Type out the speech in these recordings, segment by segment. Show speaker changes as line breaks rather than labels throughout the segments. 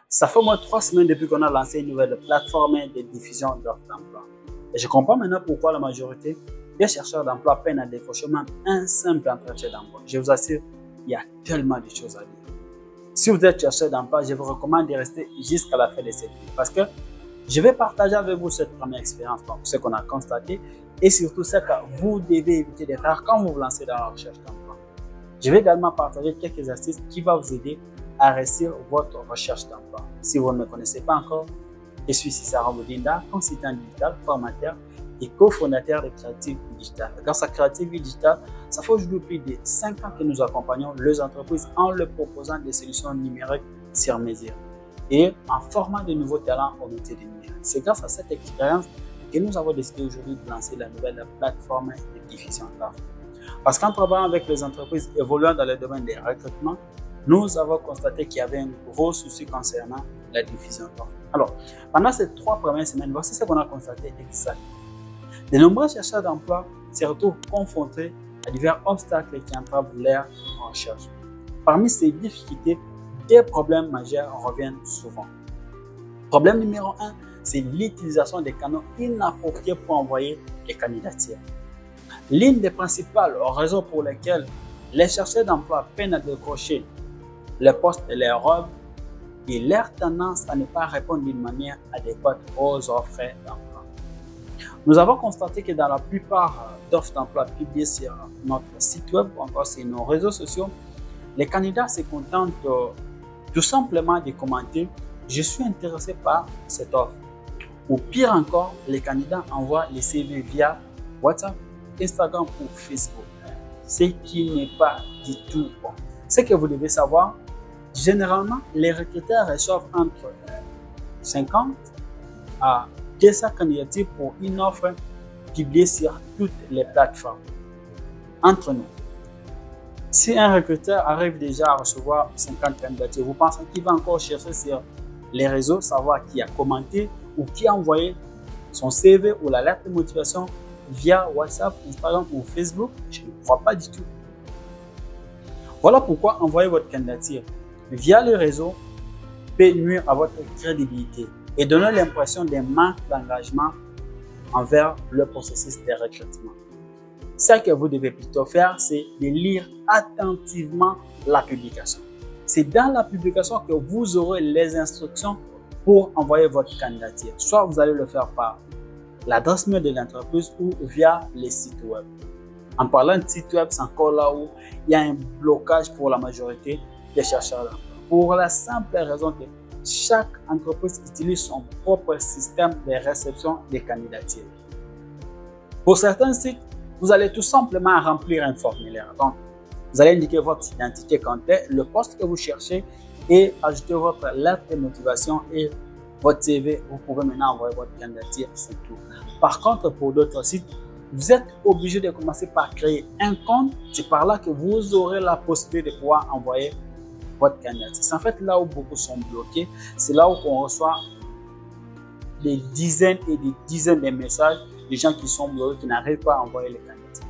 Ça fait au moins 3 semaines depuis qu'on a lancé une nouvelle plateforme de diffusion d'offres d'emploi. Et je comprends maintenant pourquoi la majorité des chercheurs d'emploi peinent à décrocher même un simple entretien d'emploi. Je vous assure, il y a tellement de choses à dire. Si vous êtes chercheur d'emploi, je vous recommande de rester jusqu'à la fin de cette vidéo parce que je vais partager avec vous cette première expérience, donc ce qu'on a constaté et surtout ce que vous devez éviter de faire quand vous vous lancez dans la recherche d'emploi. Je vais également partager quelques astuces qui vont vous aider à réussir votre recherche d'emploi. Si vous ne me connaissez pas encore, je suis Cicero Boudinda, consultant digital, formateur et cofondateur de Creative Digital. Grâce à Creative Digital, ça fait aujourd'hui plus de 5 ans que nous accompagnons les entreprises en leur proposant des solutions numériques sur mesure et en formant de nouveaux talents au métier du numérique. C'est grâce à cette expérience que nous avons décidé aujourd'hui de lancer la nouvelle plateforme de diffusion d'offres. Parce qu'en travaillant avec les entreprises évoluant dans le domaine des recrutements, nous avons constaté qu'il y avait un gros souci concernant la diffusion d'offres. Alors, pendant ces 3 premières semaines, voici ce qu'on a constaté exactement. De nombreux chercheurs d'emploi se retrouvent confrontés à divers obstacles qui entravent leur recherche. Parmi ces difficultés, des problèmes majeurs reviennent souvent. Problème numéro 1, c'est l'utilisation des canaux inappropriés pour envoyer les candidatures. L'une des principales raisons pour lesquelles les chercheurs d'emploi peinent à décrocher les postes de leur rôle et leur tendance à ne pas répondre d'une manière adéquate aux offres d'emploi. Nous avons constaté que dans la plupart d'offres d'emploi publiées sur notre site web ou encore sur nos réseaux sociaux, les candidats se contentent tout simplement de commenter « Je suis intéressé par cette offre ». Ou pire encore, les candidats envoient les CV via WhatsApp, Instagram ou Facebook, ce qui n'est pas du tout bon. Ce que vous devez savoir, généralement, les recruteurs reçoivent entre 50 à 200 candidatures pour une offre publiée sur toutes les plateformes. Entre nous, si un recruteur arrive déjà à recevoir 50 candidatures, vous pensez qu'il va encore chercher sur les réseaux, savoir qui a commenté ou qui a envoyé son CV ou la lettre de motivation via WhatsApp, Instagram ou Facebook? Je ne crois pas du tout. Voilà pourquoi envoyer votre candidature via le réseau peut nuire à votre crédibilité et donner l'impression d'un manque d'engagement envers le processus de recrutement. Ce que vous devez plutôt faire, c'est de lire attentivement la publication. C'est dans la publication que vous aurez les instructions pour envoyer votre candidature. Soit vous allez le faire par l'adresse mail de l'entreprise ou via les sites web. En parlant de site web, c'est encore là où il y a un blocage pour la majorité des chercheurs d'emploi. Pour la simple raison que chaque entreprise utilise son propre système de réception des candidatures. Pour certains sites, vous allez tout simplement remplir un formulaire. Donc, vous allez indiquer votre identité complet, le poste que vous cherchez et ajouter votre lettre de motivation et votre CV. Vous pouvez maintenant envoyer votre candidature, c'est tout. Par contre, pour d'autres sites, vous êtes obligé de commencer par créer un compte. C'est par là que vous aurez la possibilité de pouvoir envoyer votre candidature. C'est en fait là où beaucoup sont bloqués. C'est là où on reçoit des dizaines et des dizaines de messages de gens qui sont bloqués, qui n'arrivent pas à envoyer les candidatures.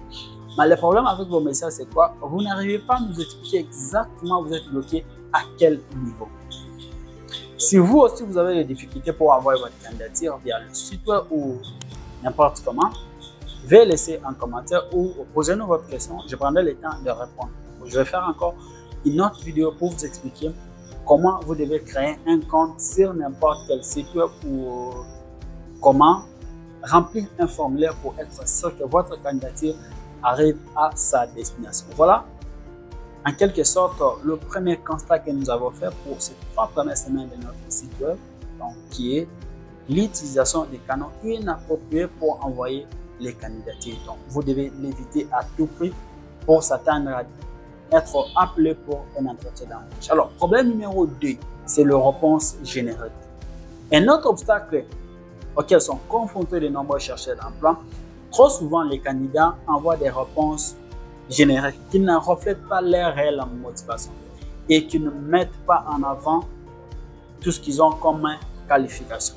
Mais le problème avec vos messages, c'est quoi? Vous n'arrivez pas à nous expliquer exactement où vous êtes bloqué, à quel niveau. Si vous aussi, vous avez des difficultés pour envoyer votre candidature via le site web ou n'importe comment, veuillez laisser un commentaire ou posez-nous votre question. Je prendrai le temps de répondre. Je vais faire encore une autre vidéo pour vous expliquer comment vous devez créer un compte sur n'importe quel site web ou comment remplir un formulaire pour être sûr que votre candidature arrive à sa destination. Voilà, en quelque sorte, le premier constat que nous avons fait pour ces 3 premières semaines de notre site web, donc, qui est l'utilisation des canaux inappropriés pour envoyer les candidatures. Donc, vous devez l'éviter à tout prix pour s'attendre à être appelé pour un entretien d'embauche. Alors, problème numéro 2, c'est le réponse générique. Un autre obstacle auquel sont confrontés de nombreux chercheurs d'emploi, trop souvent les candidats envoient des réponses génériques qui ne reflètent pas leur réelle motivation et qui ne mettent pas en avant tout ce qu'ils ont comme qualification.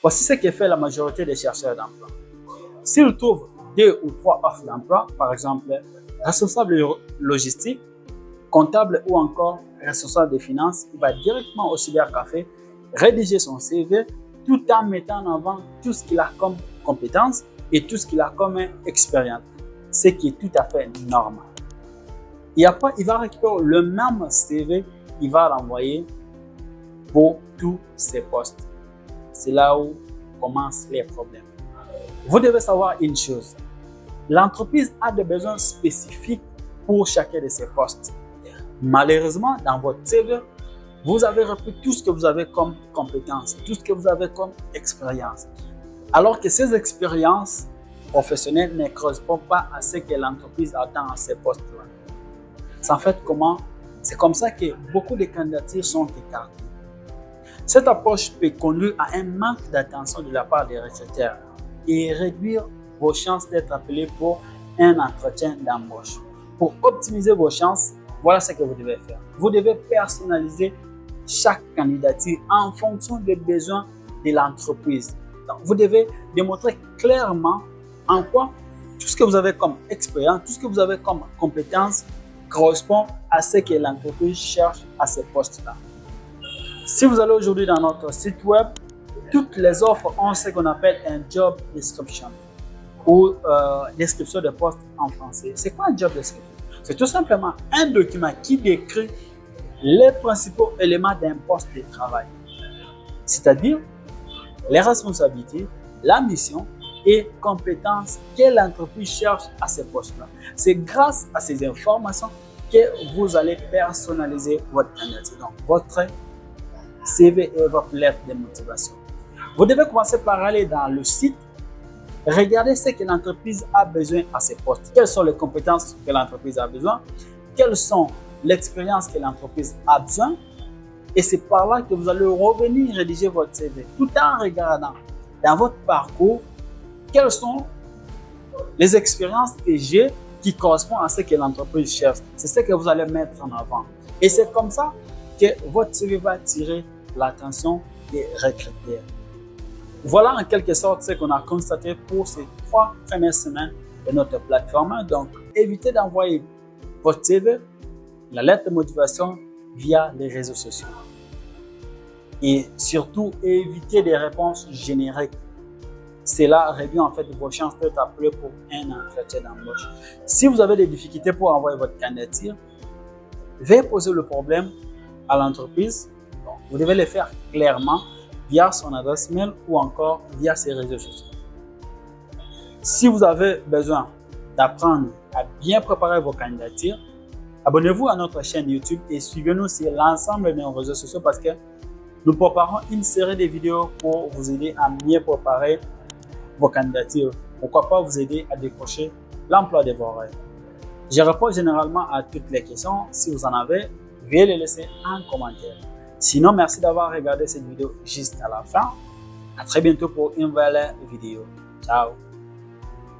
Voici ce que fait la majorité des chercheurs d'emploi. S'ils trouvent 2 ou 3 offres d'emploi, par exemple responsable logistique, comptable ou encore responsable des finances, il va directement au cybercafé rédiger son CV tout en mettant en avant tout ce qu'il a comme compétences et tout ce qu'il a comme expérience, ce qui est tout à fait normal. Et après, il va récupérer le même CV, il va l'envoyer pour tous ses postes. C'est là où commencent les problèmes. Vous devez savoir une chose, l'entreprise a des besoins spécifiques pour chacun de ses postes. Malheureusement, dans votre CV, vous avez repris tout ce que vous avez comme compétences, tout ce que vous avez comme expérience. Alors que ces expériences professionnelles ne correspondent pas à ce que l'entreprise attend à ces postes-là. C'est comme ça que beaucoup de candidatures sont écartées. Cette approche peut conduire à un manque d'attention de la part des recruteurs et réduire vos chances d'être appelé pour un entretien d'embauche. Pour optimiser vos chances, voilà ce que vous devez faire. Vous devez personnaliser chaque candidature en fonction des besoins de l'entreprise. Donc, vous devez démontrer clairement en quoi tout ce que vous avez comme expérience, tout ce que vous avez comme compétence correspond à ce que l'entreprise cherche à ces postes-là. Si vous allez aujourd'hui dans notre site web, toutes les offres ont ce qu'on appelle un job description ou description de poste en français. C'est quoi un job description? C'est tout simplement un document qui décrit les principaux éléments d'un poste de travail, c'est-à-dire les responsabilités, la mission et compétences que l'entreprise cherche à ces postes-là. C'est grâce à ces informations que vous allez personnaliser votre candidature, donc votre CV et votre lettre de motivation. Vous devez commencer par aller dans le site, regarder ce que l'entreprise a besoin à ces postes. Quelles sont les compétences que l'entreprise a besoin? Quelles sont l'expérience que l'entreprise a besoin? Et c'est par là que vous allez revenir rédiger votre CV, tout en regardant dans votre parcours quelles sont les expériences que j'ai qui correspondent à ce que l'entreprise cherche. C'est ce que vous allez mettre en avant. Et c'est comme ça que votre CV va attirer l'attention des recruteurs. Voilà en quelque sorte ce qu'on a constaté pour ces 3 premières semaines de notre plateforme. Donc, évitez d'envoyer votre CV, la lettre de motivation via les réseaux sociaux. Et surtout, évitez des réponses génériques. Cela réduit en fait vos chances d'être appelé pour un entretien d'embauche. Si vous avez des difficultés pour envoyer votre candidature, veuillez poser le problème à l'entreprise. Vous devez le faire clairement via son adresse mail ou encore via ses réseaux sociaux. Si vous avez besoin d'apprendre à bien préparer vos candidatures, abonnez-vous à notre chaîne YouTube et suivez-nous sur l'ensemble de nos réseaux sociaux parce que nous préparons une série de vidéos pour vous aider à mieux préparer vos candidatures. Pourquoi pas vous aider à décrocher l'emploi de vos rêves. Je réponds généralement à toutes les questions. Si vous en avez, veuillez les laisser en commentaire. Sinon, merci d'avoir regardé cette vidéo juste à la fin. À très bientôt pour une nouvelle vidéo. Ciao.